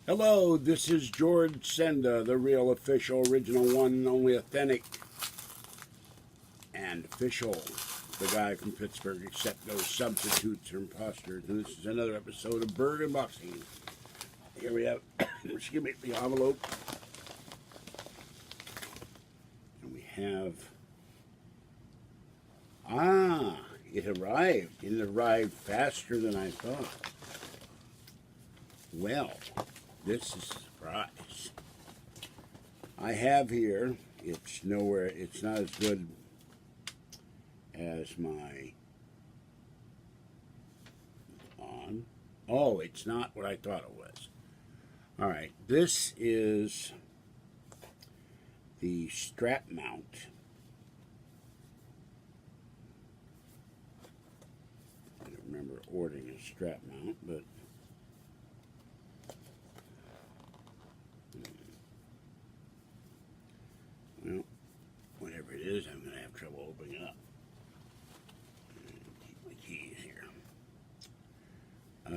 Hello, this is George Senda, the real official, original, one and only authentic and official, the guy from Pittsburgh, except no substitutes or imposters. And this is another episode of Burgh Unboxing. Here we have, excuse me, the envelope. And we have, it arrived. It arrived faster than I thought. Well, this is a surprise. I have here, it's nowhere, it's not as good as my on. Oh, it's not what I thought it was. Alright, this is the strap mount. I don't remember ordering a strap mount, but well, whatever it is, I'm going to have trouble opening it up. Keep my keys here. I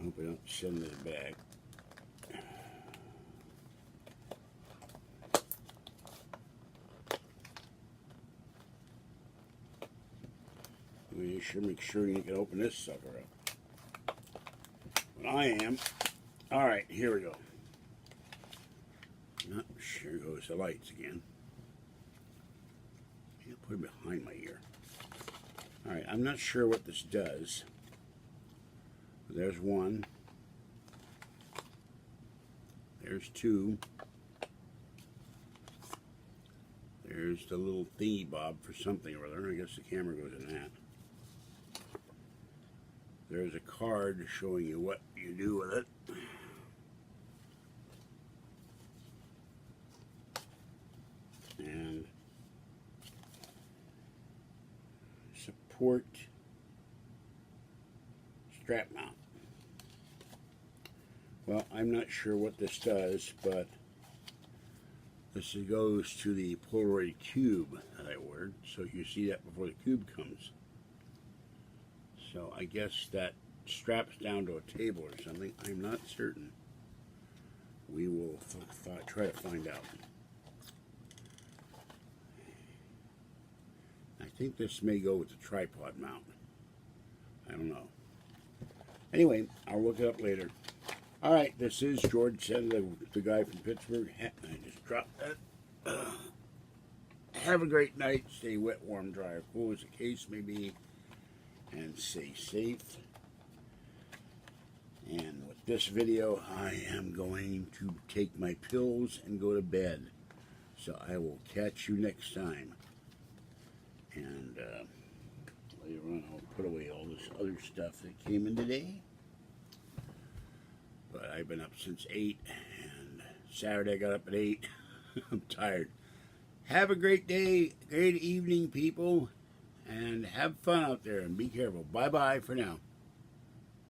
hope I don't send this back. You should make sure you can open this sucker up. But I am. Alright, here we go. Oh, here goes the lights again. I'll put it behind my ear. Alright, I'm not sure what this does. There's one. There's two. There's the little thingy bob for something or other. I guess the camera goes in that. There's a card showing you what you do with it. And support strap mount. Well, I'm not sure what this does, but this goes to the Polaroid cube that I ordered, so you see that before the cube comes. So I guess that straps down to a table or something. I'm not certain. We will try to find out. I think this may go with the tripod mount. I don't know. Anyway, I'll look it up later. Alright, this is George Senda, the guy from Pittsburgh. I just dropped that. Have a great night. Stay wet, warm, dry, or cool as the case may be. And stay safe. And with this video, I am going to take my pills and go to bed. So I will catch you next time. And later on, I'll put away all this other stuff that came in today. But I've been up since 8, and Saturday I got up at 8. I'm tired. Have a great day, great evening, people. And have fun out there and be careful. Bye-bye for now.